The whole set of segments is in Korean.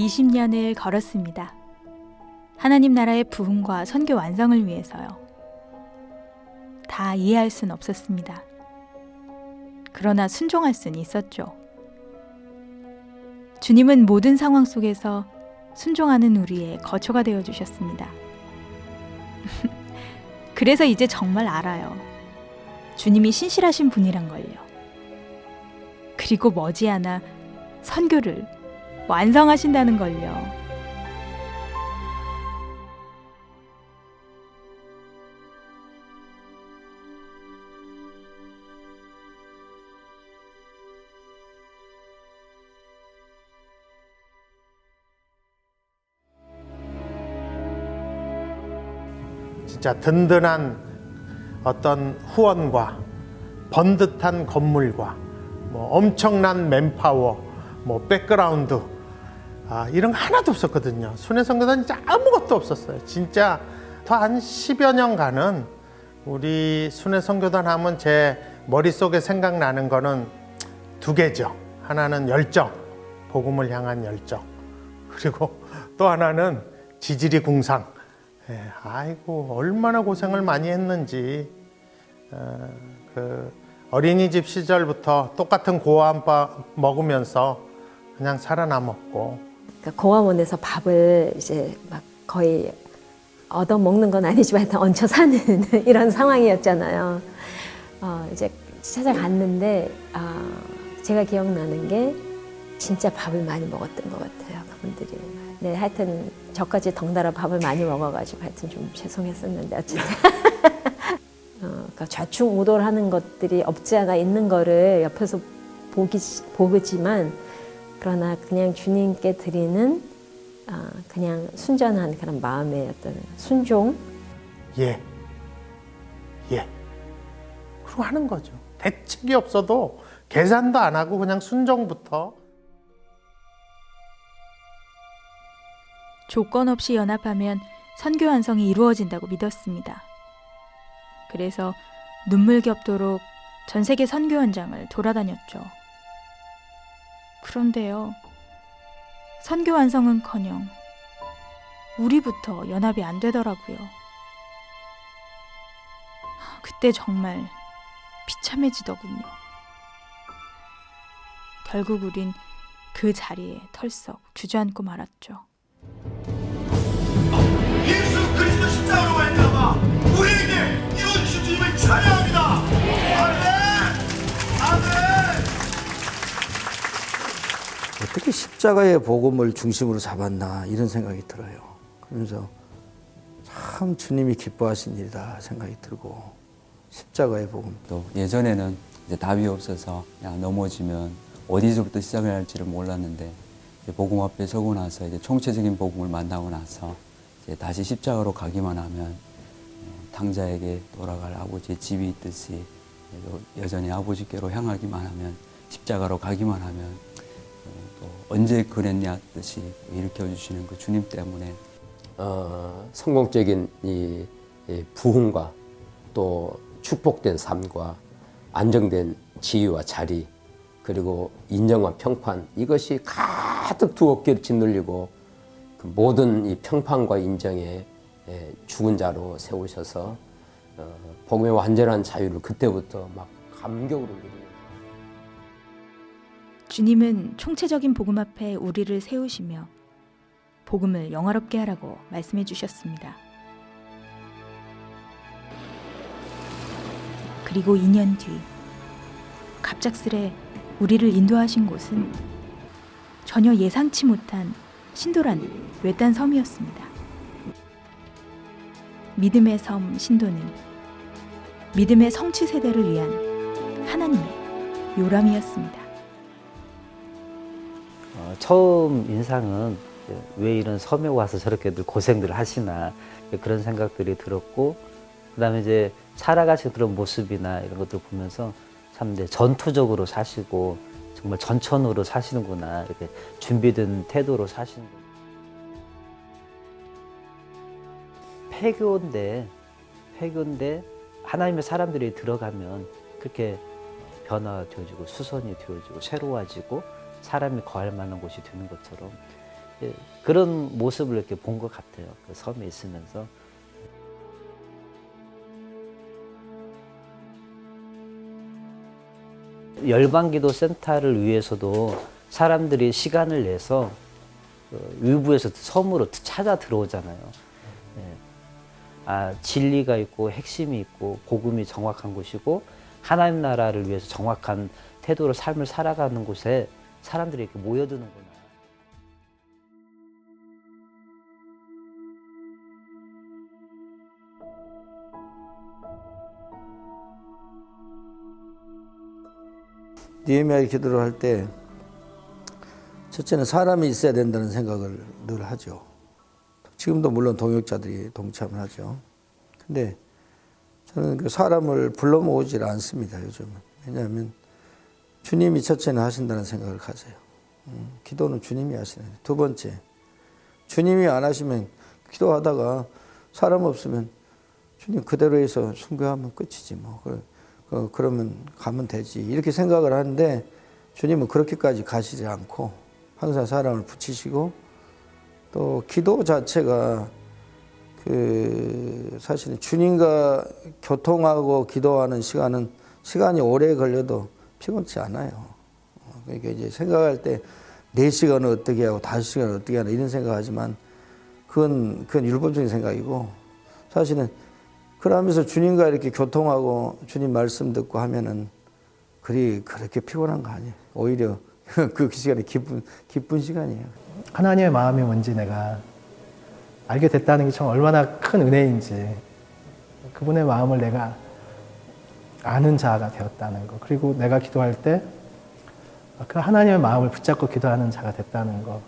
20년을 걸었습니다. 하나님 나라의 부흥과 선교 완성을 위해서요. 다 이해할 순 없었습니다. 그러나 순종할 순 있었죠. 주님은 모든 상황 속에서 순종하는 우리의 거처가 되어주셨습니다. 그래서 이제 정말 알아요. 주님이 신실하신 분이란 걸요. 그리고 머지않아 선교를 완성하신다는 걸요. 진짜 든든한 어떤 후원과 번듯한 건물과 뭐 엄청난 맨파워, 뭐 백그라운드 이런 거 하나도 없었거든요. 순회선교단 진짜 아무것도 없었어요. 진짜 더 한 10여 년간은 우리 순회선교단 하면 제 머릿속에 생각나는 거는 두 개죠. 하나는 열정, 복음을 향한 열정. 그리고 또 하나는 지지리 궁상. 아이고 얼마나 고생을 많이 했는지. 그 어린이집 시절부터 똑같은 고아함밥 먹으면서 그냥 살아남았고. 그러니까 공화원에서 밥을 이제 막 거의 얻어 먹는 건 아니지만 일단 얹혀 사는 이런 상황이었잖아요. 이제 찾아갔는데 제가 기억나는 게 진짜 밥을 많이 먹었던 것 같아요, 그분들이. 네, 하여튼 저까지 덩달아 밥을 많이 먹어가지고 하여튼 좀 죄송했었는데 어쨌든. 그러니까 좌충우돌 하는 것들이 없지 않아 있는 거를 옆에서 보지만 그러나 그냥 주님께 드리는 그냥 순전한 그런 마음의 어떤 순종. 예. 그리고 하는 거죠. 대책이 없어도 계산도 안 하고 그냥 순종부터. 조건 없이 연합하면 선교 완성이 이루어진다고 믿었습니다. 그래서 눈물겹도록 전 세계 선교 현장을 돌아다녔죠. 그런데요, 선교 완성은커녕 우리부터 연합이 안 되더라고요. 그때 정말 비참해지더군요. 결국 우린 그 자리에 털썩 주저앉고 말았죠. 예수 그리스도 십자가로 말미암아 우리에게 이루어주신 주님을 찬양합니다. 아멘. 어떻게 십자가의 복음을 중심으로 잡았나 이런 생각이 들어요. 그러면서 참 주님이 기뻐하신 일이다 생각이 들고, 십자가의 복음. 또 예전에는 이제 답이 없어서 그냥 넘어지면 어디서부터 시작해야 할지를 몰랐는데 이제 복음 앞에 서고 나서 이제 총체적인 복음을 만나고 나서 이제 다시 십자가로 가기만 하면 탕자에게 돌아갈 아버지의 집이 있듯이 여전히 아버지께로 향하기만 하면, 십자가로 가기만 하면 또 언제 그랬냐 듯이 일으켜주시는 그 주님 때문에 성공적인 이 부흥과 또 축복된 삶과 안정된 지위와 자리, 그리고 인정과 평판, 이것이 가득 두 어깨를 짓눌리고 그 모든 이 평판과 인정에 죽은 자로 세우셔서 복음의 완전한 자유를 그때부터 막 감격으로 누리면서. 주님은 총체적인 복음 앞에 우리를 세우시며 복음을 영화롭게 하라고 말씀해 주셨습니다. 그리고 2년 뒤 갑작스레 우리를 인도하신 곳은 전혀 예상치 못한 신도라는 외딴 섬이었습니다. 믿음의 섬 신도는 믿음의 성취 세대를 위한 하나님의 요람이었습니다. 처음 인상은 왜 이런 섬에 와서 저렇게들 고생들을 하시나 그런 생각들이 들었고, 그다음에 이제 살아가시는 그런 모습이나 이런 것들 보면서 참 전투적으로 사시고 정말 전천후로 사시는구나, 이렇게 준비된 태도로 사시는구나. 폐교인데 하나님의 사람들이 들어가면 그렇게 변화가 되어지고 수선이 되어지고 새로워지고 사람이 거할 만한 곳이 되는 것처럼 예, 그런 모습을 이렇게 본 것 같아요. 그 섬에 있으면서. 열방기도 센터를 위해서도 사람들이 시간을 내서 위부에서 섬으로 찾아 들어오잖아요. 예. 진리가 있고 핵심이 있고 복음이 정확한 곳이고 하나님 나라를 위해서 정확한 태도로 삶을 살아가는 곳에 사람들이 이렇게 모여드는구나. 느헤미야 기도를 할 때 첫째는 사람이 있어야 된다는 생각을 늘 하죠. 지금도 물론 동역자들이 동참을 하죠. 근데 저는 그 사람을 불러 모으질 않습니다, 요즘은. 왜냐하면 주님이 첫째는 하신다는 생각을 가져요. 기도는 주님이 하시는 거예요. 두 번째, 주님이 안 하시면 기도하다가 사람 없으면 주님 그대로 해서 순교하면 끝이지 뭐. 그러면 가면 되지. 이렇게 생각을 하는데 주님은 그렇게까지 가시지 않고 항상 사람을 붙이시고 또 기도 자체가 사실은 주님과 교통하고 기도하는 시간이 오래 걸려도 피곤치 않아요. 그러니까 이제 생각할 때 4시간을 어떻게 하고 5시간을 어떻게 하나 이런 생각하지만 그건 율법적인 생각이고 사실은 그러면서 주님과 이렇게 교통하고 주님 말씀 듣고 하면은 그렇게 피곤한 거 아니에요. 오히려 그 시간이 기쁜 시간이에요. 하나님의 마음이 뭔지 내가 알게 됐다는 게 참 얼마나 큰 은혜인지 그분의 마음을 내가 아는 자가 되었다는 거 그리고 내가 기도할 때 그 하나님의 마음을 붙잡고 기도하는 자가 됐다는 거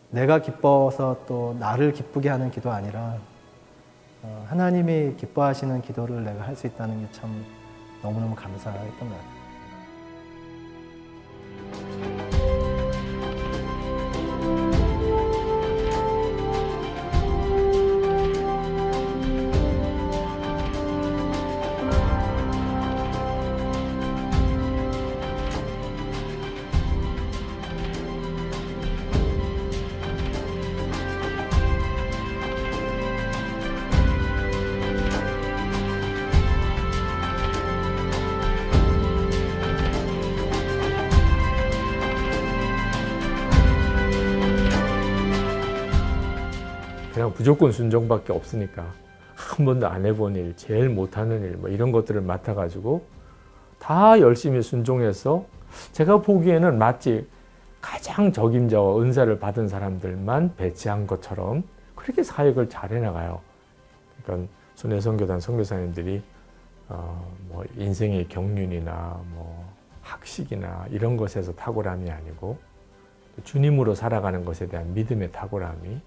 내가 기뻐서 또 나를 기쁘게 하는 기도 아니라 하나님이 기뻐하시는 기도를 내가 할 수 있다는 게 참 너무너무 감사했던 것 같아요. 그냥 무조건 순종밖에 없으니까 한 번도 안 해본 일, 제일 못하는 일, 뭐 이런 것들을 맡아가지고 다 열심히 순종해서 제가 보기에는 마치 가장 적임자와 은사를 받은 사람들만 배치한 것처럼 그렇게 사역을 잘 해나가요. 그러니까 순회선교단 선교사님들이 뭐 인생의 경륜이나 뭐 학식이나 이런 것에서 탁월함이 아니고 주님으로 살아가는 것에 대한 믿음의 탁월함이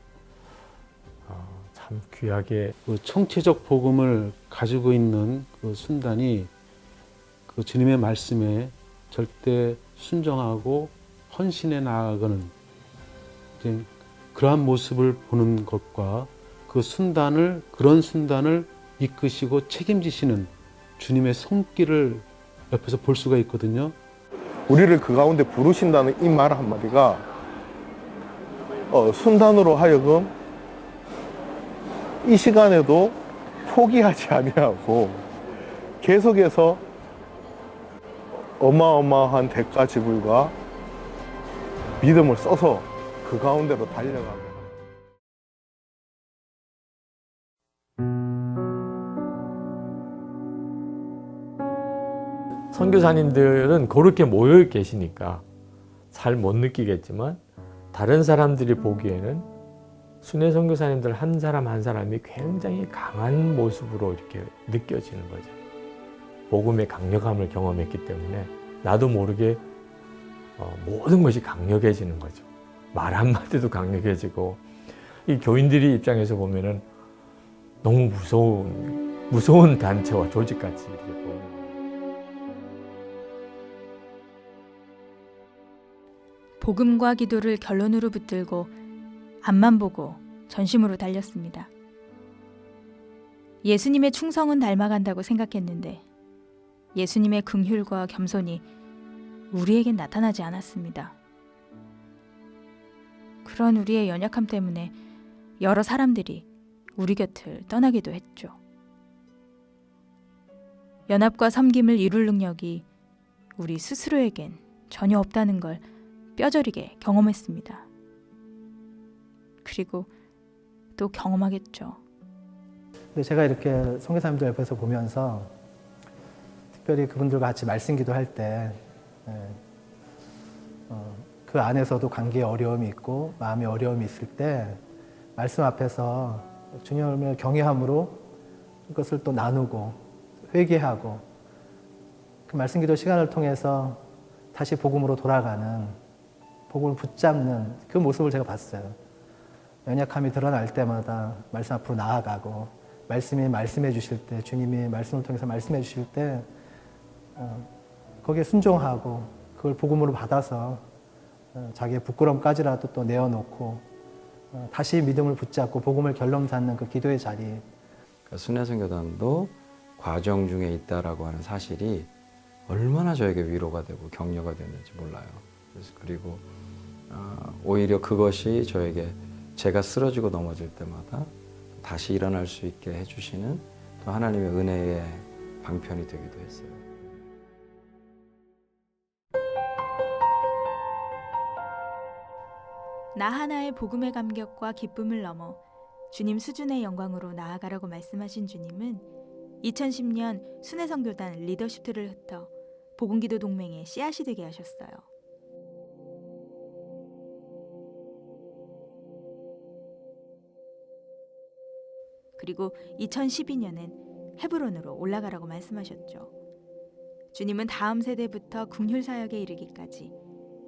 참 귀하게 그 총체적 복음을 가지고 있는 그 순단이 그 주님의 말씀에 절대 순종하고 헌신해 나아가는 그러한 모습을 보는 것과 그런 순단을 이끄시고 책임지시는 주님의 손길을 옆에서 볼 수가 있거든요. 우리를 그 가운데 부르신다는 이 말 한마디가 순단으로 하여금 이 시간에도 포기하지 아니하고 계속해서 어마어마한 대가 지불과 믿음을 써서 그 가운데로 달려가고 선교사님들은 그렇게 모여 계시니까 잘 못 느끼겠지만 다른 사람들이 보기에는 순회 선교사님들 한 사람 한 사람이 굉장히 강한 모습으로 이렇게 느껴지는 거죠. 복음의 강력함을 경험했기 때문에 나도 모르게 모든 것이 강력해지는 거죠. 말 한마디도 강력해지고 이 교인들이 입장에서 보면은 너무 무서운 단체와 조직같이 이렇게 보이는 거예요. 복음과 기도를 결론으로 붙들고 앞만 보고 전심으로 달렸습니다. 예수님의 충성은 닮아간다고 생각했는데 예수님의 긍휼과 겸손이 우리에겐 나타나지 않았습니다. 그런 우리의 연약함 때문에 여러 사람들이 우리 곁을 떠나기도 했죠. 연합과 섬김을 이룰 능력이 우리 스스로에겐 전혀 없다는 걸 뼈저리게 경험했습니다. 그리고 또 경험하겠죠. 제가 이렇게 선교사님들 옆에서 보면서 특별히 그분들과 같이 말씀 기도할 때 그 안에서도 관계에 어려움이 있고 마음에 어려움이 있을 때 말씀 앞에서 주님을 경외함으로 그것을 또 나누고 회개하고 그 말씀 기도 시간을 통해서 다시 복음으로 돌아가는, 복음을 붙잡는 그 모습을 제가 봤어요. 연약함이 드러날 때마다 말씀 앞으로 나아가고 말씀이 말씀해 주실 때, 주님이 말씀을 통해서 말씀해 주실 때 거기에 순종하고 그걸 복음으로 받아서 자기의 부끄러움까지라도 또 내어놓고 다시 믿음을 붙잡고 복음을 결론 잡는 그 기도의 자리. 그러니까 순회선교단도 과정 중에 있다라고 하는 사실이 얼마나 저에게 위로가 되고 격려가 됐는지 몰라요. 그리고 오히려 그것이 저에게 제가 쓰러지고 넘어질 때마다 다시 일어날 수 있게 해주시는 또 하나님의 은혜의 방편이 되기도 했어요. 나 하나의 복음의 감격과 기쁨을 넘어 주님 수준의 영광으로 나아가라고 말씀하신 주님은 2010년 순회선교단 리더십 틀을 흩어 복음기도 동맹의 씨앗이 되게 하셨어요. 그리고 2012년엔 헤브론으로 올라가라고 말씀하셨죠. 주님은 다음 세대부터 긍휼 사역에 이르기까지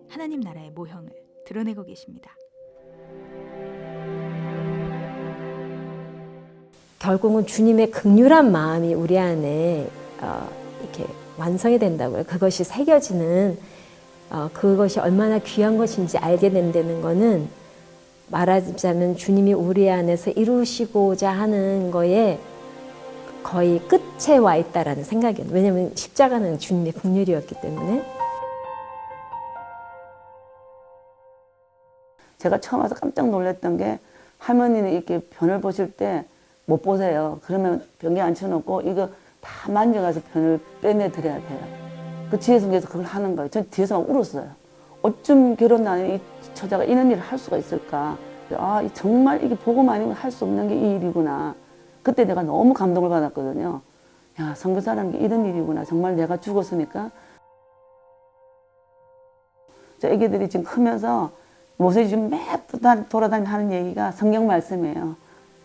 하나님 나라의 모형을 드러내고 계십니다. 결국은 주님의 극률한 마음이 우리 안에 이렇게 완성이 된다고요. 그것이 새겨지는 그것이 얼마나 귀한 것인지 알게 된다는 거는 말하자면 주님이 우리 안에서 이루시고자 하는 거에 거의 끝에 와 있다라는 생각이에요. 왜냐하면 십자가는 주님의 긍휼이었기 때문에. 제가 처음 와서 깜짝 놀랐던 게 할머니는 이렇게 변을 보실 때 못 보세요. 그러면 변기에 앉혀놓고 이거 다 만져가서 변을 빼내드려야 돼요. 그 뒤에서 계속 그걸 하는 거예요. 전 뒤에서 막 울었어요. 어쩜 결혼 나는 이 처자가 이런 일을 할 수가 있을까. 아, 정말 이게 복음 아니면 할 수 없는 게 이 일이구나. 그때 내가 너무 감동을 받았거든요. 야, 선교사라는 게 이런 일이구나. 정말 내가 죽었으니까. 저 애기들이 지금 크면서 모세이 지금 매일 돌아다니며 하는 얘기가 성경 말씀이에요.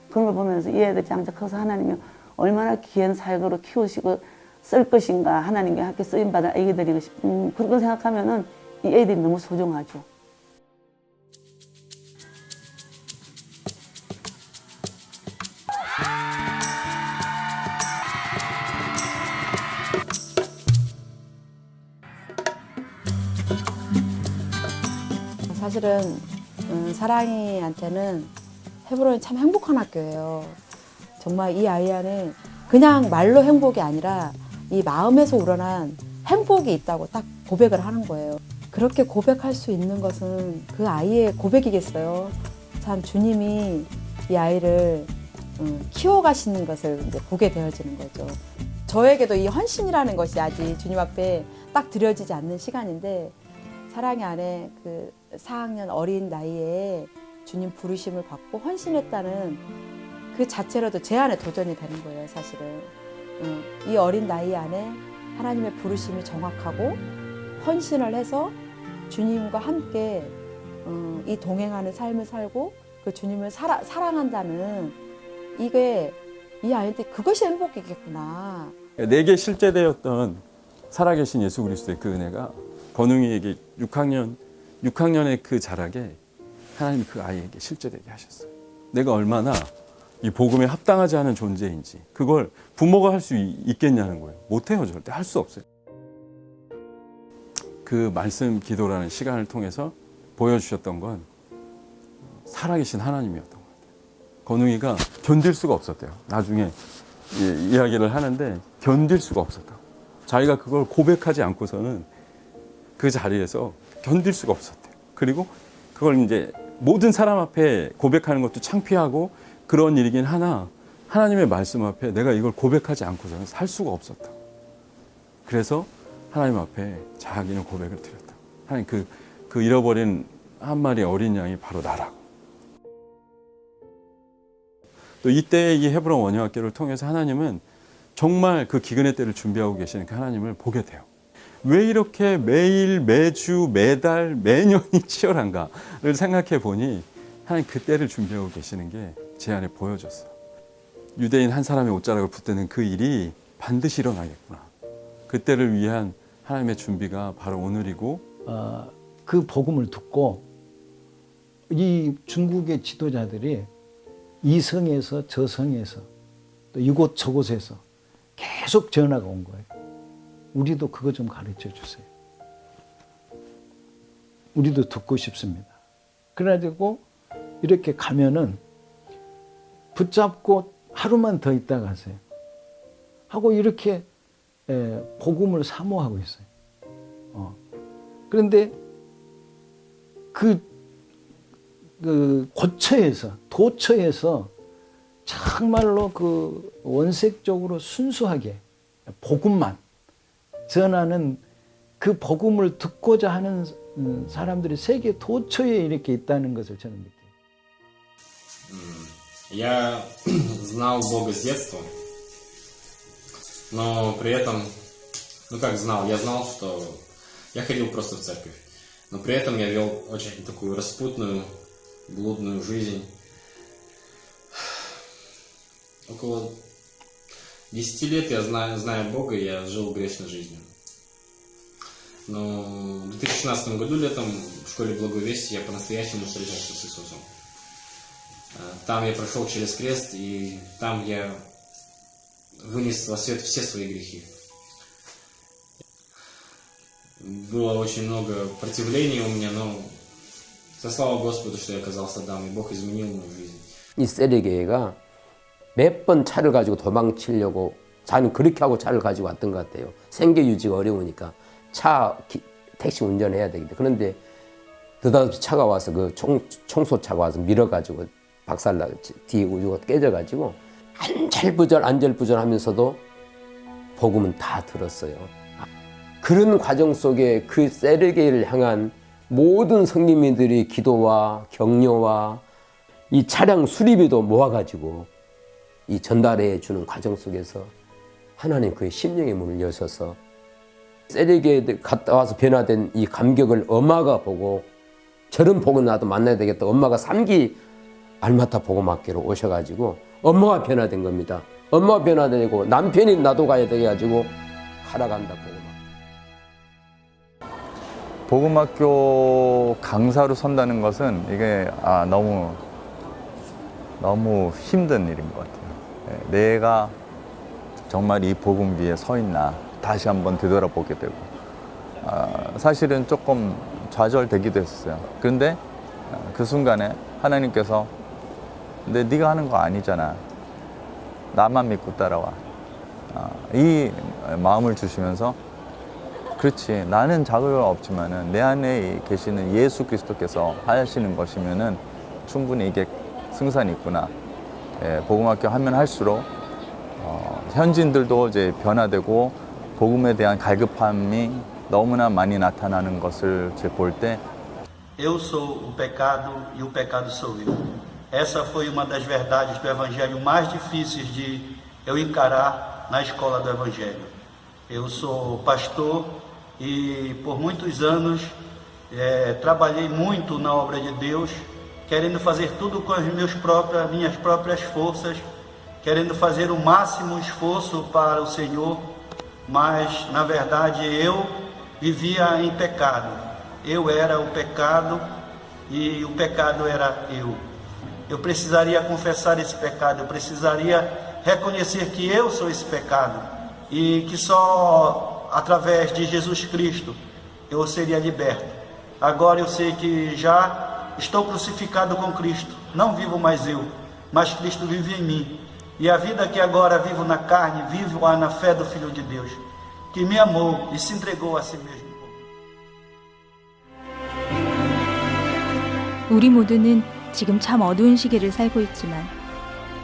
그런 걸 보면서 이 애들 장작 커서 하나님이 얼마나 귀한 사역으로 키우시고 쓸 것인가. 하나님께 함께 쓰임받은 애기들이 그런 거 생각하면은 이 애들이 너무 소중하죠. 사실은 사랑이한테는 헤브론이 참 행복한 학교예요. 정말 이 아이 안에 그냥 말로 행복이 아니라 이 마음에서 우러난 행복이 있다고 딱 고백을 하는 거예요. 그렇게 고백할 수 있는 것은 그 아이의 고백이겠어요. 참 주님이 이 아이를 키워가시는 것을 이제 보게 되어지는 거죠. 저에게도 이 헌신이라는 것이 아직 주님 앞에 딱 드려지지 않는 시간인데 사랑의 안에 그 4학년 어린 나이에 주님 부르심을 받고 헌신했다는 그 자체로도 제 안에 도전이 되는 거예요, 사실은. 이 어린 나이 안에 하나님의 부르심이 정확하고 헌신을 해서 주님과 함께 이 동행하는 삶을 살고 그 주님을 사랑한다는 이게 이 아이한테 그것이 행복이겠구나. 내게 실제되었던 살아계신 예수 그리스도의 그 은혜가 건웅이에게 6학년의 그 자락에 하나님이 그 아이에게 실제되게 하셨어요. 내가 얼마나 이 복음에 합당하지 않은 존재인지 그걸 부모가 할 수 있겠냐는 거예요. 못해요. 절대 할 수 없어요. 그 말씀 기도라는 시간을 통해서 보여주셨던 건 살아계신 하나님이었던 것 같아요. 건웅이가 견딜 수가 없었대요. 나중에 이야기를 하는데 견딜 수가 없었다고. 자기가 그걸 고백하지 않고서는 그 자리에서 견딜 수가 없었대요. 그리고 그걸 이제 모든 사람 앞에 고백하는 것도 창피하고 그런 일이긴 하나 하나님의 말씀 앞에 내가 이걸 고백하지 않고서는 살 수가 없었다. 그래서 하나님 앞에 자기는 고백을 드렸다. 하나님 그 잃어버린 한 마리 어린 양이 바로 나라고. 또 이때 이 헤브론 원형학교를 통해서 하나님은 정말 그 기근의 때를 준비하고 계시는 그 하나님을 보게 돼요. 왜 이렇게 매일, 매주, 매달, 매년이 치열한가를 생각해 보니 하나님 그 때를 준비하고 계시는 게 제 안에 보여졌어요. 유대인 한 사람의 옷자락을 붙드는 그 일이 반드시 일어나겠구나. 그 때를 위한 하나님의 준비가 바로 오늘이고 그 복음을 듣고 이 중국의 지도자들이 이 성에서 저 성에서 또 이곳 저곳에서 계속 전화가 온 거예요. 우리도 그거 좀 가르쳐 주세요. 우리도 듣고 싶습니다. 그래가지고 이렇게 가면은 붙잡고 하루만 더 있다 가세요. 하고 이렇게 복음을 사모하고 있어요. 그런데 그 고처에서 도처에서 정말로 그 원색적으로 순수하게 복음만 전하는 그 복음을 듣고자 하는 사람들이 세계 도처에 이렇게 있다는 것을 저는 느껴요. Я знал Бога с детства, но при этом, как знал, я знал, что я ходил просто в церковь, но при этом я вел очень такую распутную, блудную жизнь. Около 10 лет я знаю Бога, и я жил грешной жизнью. Но в 2016 году летом в школе Благовестия я по-настоящему встретился с Иисусом. Там я прошел через крест, и там я вынес во свет все свои грехи. Было очень много противлений у меня, но слава Господу, что я оказался там, и Бог изменил мою жизнь. 이 세리게가 몇 번 차를 가지고 도망치려고 자는 그렇게 하고 차를 가지고 왔던 것 같아요. 생계 유지가 어려우니까 택시 운전해야 되기 때문에. 그런데 느닷없이 차가 와서 그 청소차가 와서 밀어가지고 박살나 뒤에 우주가 깨져가지고 안절부절 하면서도 복음은 다 들었어요. 그런 과정 속에 그 세르게이를 향한 모든 성님들이 기도와 격려와 이 차량 수리비도 모아가지고 이 전달해 주는 과정 속에서 하나님 그의 심령의 문을 여셔서 세르게이에 갔다 와서 변화된 이 감격을 엄마가 보고 저런 복은 나도 만나야 되겠다. 엄마가 3기 알마타 복음학교로 오셔가지고 엄마가 변화된 겁니다. 엄마가 변화되고 남편이 나도 가야 돼가지고 가라간다 복음학교 강사로 선다는 것은 이게 너무 힘든 일인 것 같아요. 내가 정말 이 복음 위에 서 있나 다시 한번 되돌아보게 되고 사실은 조금 좌절되기도 했어요. 그런데 그 순간에 하나님께서 근데 네가 하는 거 아니잖아. 나만 믿고 따라와. 이 마음을 주시면서 그렇지. 나는 자격은 없지만은 내 안에 계시는 예수 그리스도께서 하시는 것이면은 충분히 이게 승산이 있구나. 복음학교 하면 할수록 현지인들도 이제 변화되고 복음에 대한 갈급함이 너무나 많이 나타나는 것을 볼 때 Eu sou o pecado e o pecado sou eu. Essa foi uma das verdades do Evangelho mais difíceis de eu encarar na escola do Evangelho. Eu sou pastor e por muitos anos trabalhei muito na obra de Deus, querendo fazer tudo com as minhas próprias forças, querendo fazer o máximo esforço para o Senhor, mas na verdade eu vivia em pecado. Eu era o pecado e o pecado era eu. Eu precisaria confessar esse pecado, eu precisaria reconhecer que eu sou esse pecado e que só através de Jesus Cristo eu seria liberto. Agora eu sei que já estou crucificado com Cristo, não vivo mais eu, mas Cristo vive em mim. E a vida que agora vivo na carne, vivo na fé do Filho de Deus, que me amou e se entregou a si mesmo. 우리 모두는 지금 참 어두운 시기를 살고 있지만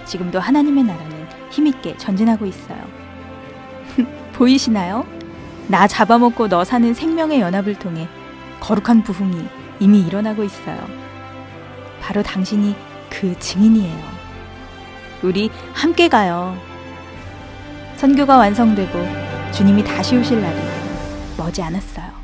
지금도 하나님의 나라는 힘있게 전진하고 있어요. 보이시나요? 나 잡아먹고 너 사는 생명의 연합을 통해 거룩한 부흥이 이미 일어나고 있어요. 바로 당신이 그 증인이에요. 우리 함께 가요. 선교가 완성되고 주님이 다시 오실 날이 머지 않았어요.